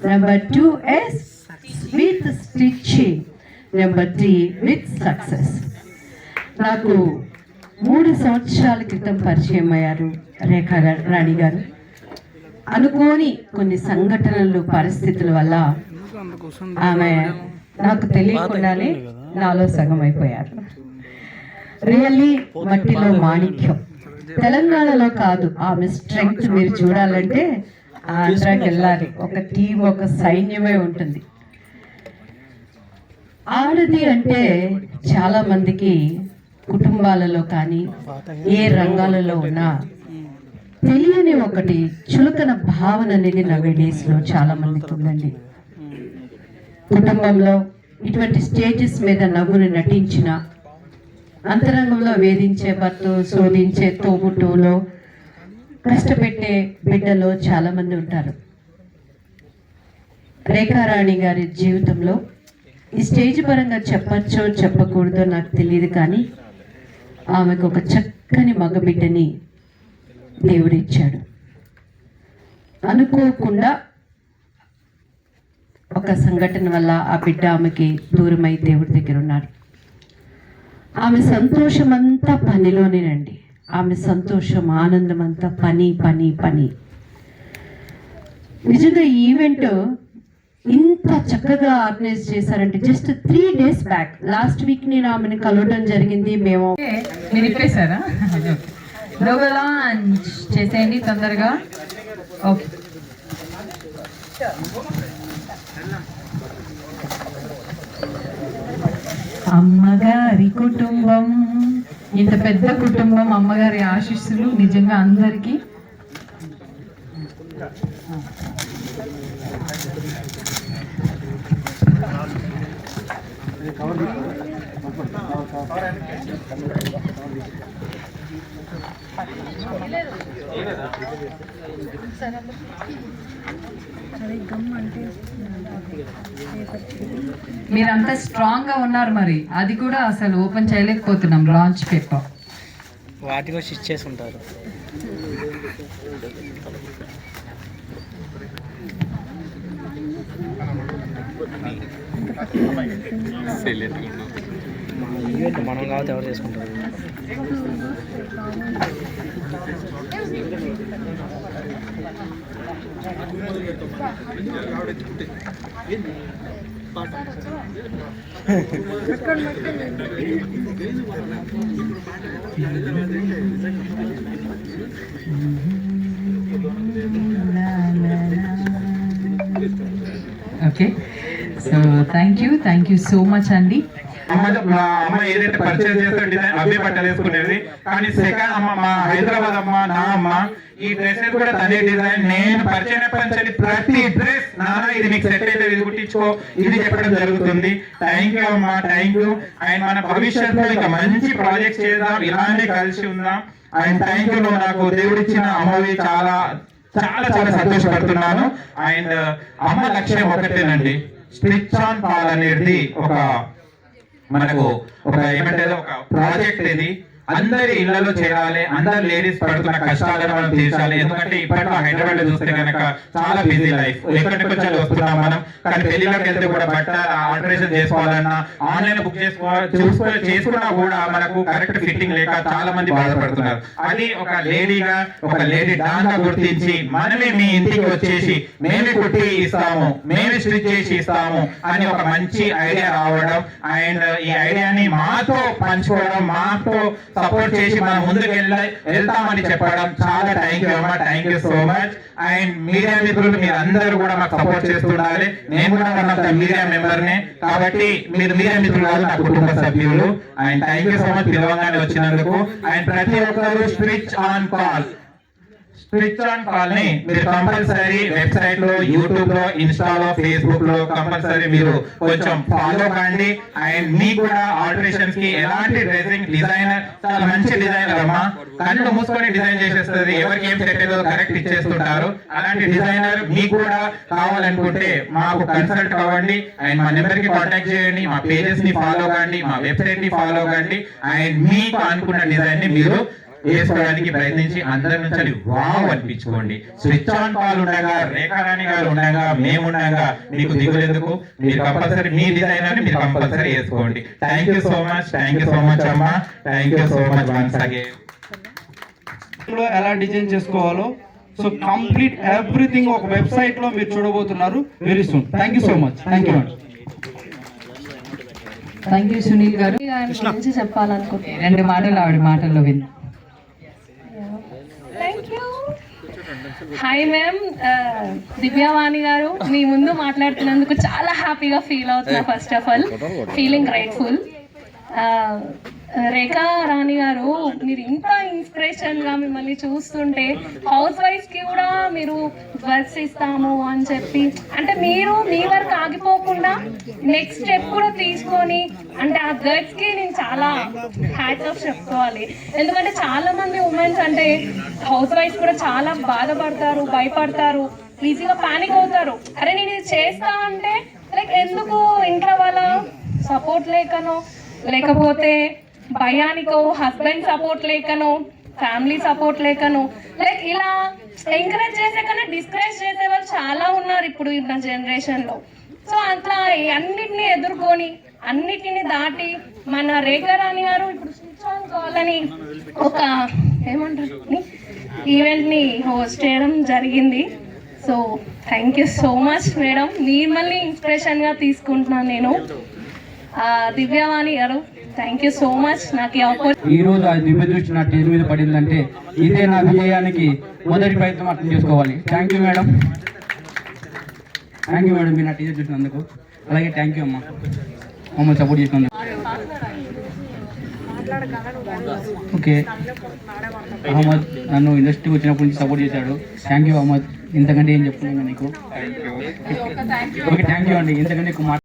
Number 2 S with stitching, number 3 with success. నాకు 3 సంవత్సరాల క్రితం పరిచయం అయ్యారు రేఖా రాణి గారు. అనుకోని కొన్ని సంఘటనలు పరిస్థితుల వల్ల ఆమె నాకు తెలియకుండానే నాలో సగం అయిపోయారు. రియల్లీ మట్టిలో మాణిక్యం. తెలంగాణలో కాదు, ఆమె స్ట్రెంగ్త్ మీరు చూడాలంటే ఆంధ్రాకి వెళ్ళాలి. ఒక టీం, ఒక సైన్యమే ఉంటుంది. ఆడది అంటే చాలా మందికి కుటుంబాలలో కానీ ఏ రంగాలలో ఉన్నా తెలియని ఒకటి చులకన భావన అనేది నవేడేస్లో చాలా మందికి ఉందండి. కుటుంబంలో ఇటువంటి స్టేజెస్ మీద నవ్వుని నటించిన, అంతరంగంలో వేధించే భర్త, శోధించే తోబుట్టులో, కష్టపెట్టే బిడ్డలో చాలా మంది ఉంటారు. రేఖారాణి గారి జీవితంలో ఈ స్టేజ్ పరంగా చెప్పచ్చో చెప్పకూడదో నాకు తెలియదు, కానీ ఆమెకు ఒక చక్కని మగబిడ్డని దేవుడిచ్చాడు. అనుకోకుండా ఒక సంఘటన వల్ల ఆ బిడ్డ ఆమెకి దూరమై దేవుడి దగ్గర ఉన్నారు. ఆమె సంతోషం అంతా పనిలోనేనండి. ఆమె సంతోషం, ఆనందం అంతా పని పని పని. నిజంగా ఈ ఈవెంట్ ఇంత చక్కగా ఆర్గనైజ్ చేశారంటే just 3 days back, last week నేను ఆమెను కలవడం జరిగింది. మేము మీరు ఇప్పేశారా? లోగో లాంచ్ చేసేయండి తొందరగా. ఓకే, అమ్మగారి కుటుంబం, ఇంత పెద్ద కుటుంబం, అమ్మగారి ఆశీస్సులు నిజంగా అందరికీ. మీరంతా స్ట్రాంగ్ గా ఉన్నారు, మరి అది కూడా అసలు ఓపెన్ చేయలేకపోతున్నాం. లాంచ్ పేపర్ వాటిలో స్టిచ్ చేసి ఉంటారు. ఈవెంట్ మనం కాబట్టి ఎవరు చేసుకుంటారు? Okay, so thank you so much అండి. అమ్మ ఏదైతే పర్చేస్ చేస్తే డిజైన్ అవే బట్టలు వేసుకునేది, కానీ సెకండ్ అమ్మ, మా హైదరాబాద్ అమ్మ, నా అమ్మ, ఈ డ్రెస్సెస్ కూడా తనే డిజైన్. నేను పరిచయం పంచాలి ప్రతి డ్రెస్, నాన్న ఇది నీకు సెట్ అయితే ఇది కుట్టించుకో, ఇది చెప్పడం జరుగుతుంది. థ్యాంక్ యూ అమ్మ, థ్యాంక్ యూ. అండ్ మన భవిష్యత్తులో ఇంకా మంచి ప్రాజెక్ట్స్ చేద్దాం, ఇలానే కలిసి ఉందాం. And thank you. నాకు దేవుడిచ్చిన అమ్మవి చాలా చాలా చాలా సంతోషపడుతున్నాను. అండ్ అమ్మ లక్ష్యం ఒకటేనండి, స్టిచ్ ఆన్ కాల్ అనేది ఒక మనకు ఒక ఏమంటే ఒక ప్రాజెక్ట్. ఇది అందరి ఇళ్లలో చేయాలి, అందరు లేడీస్ పడుతున్న కష్టాలను మనం తీర్చాలి. ఎందుకంటే ఇప్పట్లో హైదరాబాద్ లో చూస్తే కనుక చాలా బిజీ లైఫ్, ఎక్కడికొచ్చి వస్తున్నాం మనం. కానీ పెళ్లిలోకి వెళ్తే కూడా బట్ట ఆల్టరేషన్ చేసుకోవాలన్నా, ఆన్లైన్ బుక్ చేసుకున్నా కూడా మనకు కరెక్ట్ ఫిట్టింగ్ లేక చాలా మంది బాధపడుతున్నారు. అది ఒక లేడీగా, ఒక లేడీ డాన్ గా గుర్తించి మనమే మీ ఇంటికి వచ్చేసి మేమే కుట్టి ఇస్తాము, మేమే స్టిచ్ చేసి ఇస్తాము అని ఒక మంచి ఐడియా రావడం, అండ్ ఈ ఐడియాని మాతో పంచుకోవడం, మాతో సపోర్ట్ చేసి మనం ముందుకు వెళ్తామని చెప్పడం చాలా థ్యాంక్ యూ అమ్మా, thank you so much. And media మిత్రులు మీరు అందరూ కూడా మాకు సపోర్ట్ చేస్తుండాలి. నేను కూడా మన మీడియా మెంబర్ నే, కాబట్టి మీరు మీడియా మిత్రులు కాదు, నా కుటుంబ సభ్యులు. And thank you so much పిలవగానే వచ్చినందుకు. అండ్ ప్రతి ఒక్కరు స్విచ్ ఆన్ కాల్ ని మీరు కంపల్సరీ వెబ్సైట్ లో, యూట్యూబ్ లో, ఇన్స్టాలో, ఫేస్బుక్ లో కంపల్సరీ మీరు కొంచెం ఫాలో కండి. అండ్ మీకు కూడా ఆల్టరేషన్స్ కి ఎలాంటి డ్రెస్సింగ్ డిజైనర్, చాలా మంచి డిజైనర్ అమ్మా, కళ్ళు మూసుకొని డిజైన్ చేసేస్తుంది, ఎవరికి ఏం సెట్ అయ్యేదో కరెక్ట్ ఇచ్చేస్తుంటారు. అలాంటి డిజైనర్ మీకు కూడా కావాలనుకుంటే మాకు కన్సల్ట్ అవ్వండి. అండ్ మా నెంబర్ కి కాంటాక్ట్ చేయండి, మా పేజెస్ ని ఫాలో కండి, మా వెబ్సైట్ ని ఫాలో కండి. అండ్ మీకు అనుకున్న డిజైన్ ని మీరు వేసుకోవడానికి ప్రయత్నించి అందరి నుంచి వావ్ అనిపించుకోండి. స్విచ్ ఆన్ కాల్ ఉండగా, రేఖారాణి గారు ఉండగా, మేము ఉండగా మీకు దిగులేందుకు. మీరు కంపల్సరీ మీ డిజైన్ అని మీరు కంపల్సరీ వేసుకోండి. థ్యాంక్ యూ సో మచ్ అమ్మా. Thank you so much once again. ఎలా డిజైన్ చేసుకోవాలో సో కంప్లీట్ ఎవ్రీథింగ్ ఒక వెబ్సైట్ లో మీరు చూడబోతున్నారు very soon. Thank you so much. Thank you. Thank you Sunil గారు. గురించి చెప్పాలనుకుంటున్నాను. 2 మాటలు ఆవిడ మాటల్లో విన్. Thank you. Hi ma'am, Divyavani గారు మీ ముందు మాట్లాడుతున్నందుకు చాలా హ్యాపీగా ఫీల్ అవుతున్నా. First of all feeling grateful. Rekha Rani గారు, మీరు ఇంత ఇన్స్పిరేషన్గా మిమ్మల్ని చూస్తుంటే హౌస్ వైఫ్కి కూడా మీరు వర్క్స్ ఇస్తాము అని చెప్పి, అంటే మీరు మీ వర్క్ ఆగిపోకుండా నెక్స్ట్ స్టెప్ కూడా తీసుకొని, అంటే ఆ గర్ల్స్కి నేను చాలా హ్యాట్స్ ఆఫ్ చెప్పుకోవాలి. ఎందుకంటే చాలామంది ఉమెన్స్ అంటే హౌస్ వైఫ్స్ కూడా చాలా బాధపడతారు, భయపడతారు, ఈజీగా పానిక్ అవుతారు. అరే నేను ఇది చేస్తా అంటే లైక్ ఎందుకు ఇంట్లో వాళ్ళ సపోర్ట్ లేకనో, లేకపోతే భయానికో, హస్బెండ్ సపోర్ట్ లేకనో, ఫ్యామిలీ సపోర్ట్ లేకనో, లైక్ ఇలా ఎంకరేజ్ చేసే కన్నా డిస్కరేజ్ చేసే వాళ్ళు చాలా ఉన్నారు ఇప్పుడు ఉన్న జనరేషన్లో. సో అట్లా అన్నిటినీ ఎదుర్కొని అన్నిటిని దాటి మన రేఖా రాణి గారు ఇప్పుడు స్విచ్ ఆన్ కాల్ అని ఒక ఏమంటారు ఈవెంట్ని హోస్ట్ చేయడం జరిగింది. So thank you so much madam. మిమ్మల్ని ఇన్స్పిరేషన్గా తీసుకుంటున్నాను నేను. దివ్యవాణి గారు, థ్యాంక్ యూ సో మచ్. నాకు ఈ ఆపర్చునిటీ, ఈ రోజు ఆ దివ్య దృష్టి నా టీం మీద పడిందంటే ఇదే నా విజయానికి మొదటి ప్రయత్నం అర్థం చేసుకోవాలి. Thank you madam. Thank you madam, మీరు నా టీచర్ చూసినందుకు. అలాగే థ్యాంక్ యూ అమ్మా, మమ్మల్ని సపోర్ట్ చేసినందుకు. ఓకే, అహ్మద్ నన్ను ఇండస్ట్రీకి వచ్చినప్పటి నుంచి సపోర్ట్ చేశాడు. Thank you Ahmed. ఇంతకంటే ఏం చెప్తున్నాను నీకు. ఓకే, థ్యాంక్ యూ అండి. ఇంతకంటే ఎక్కువ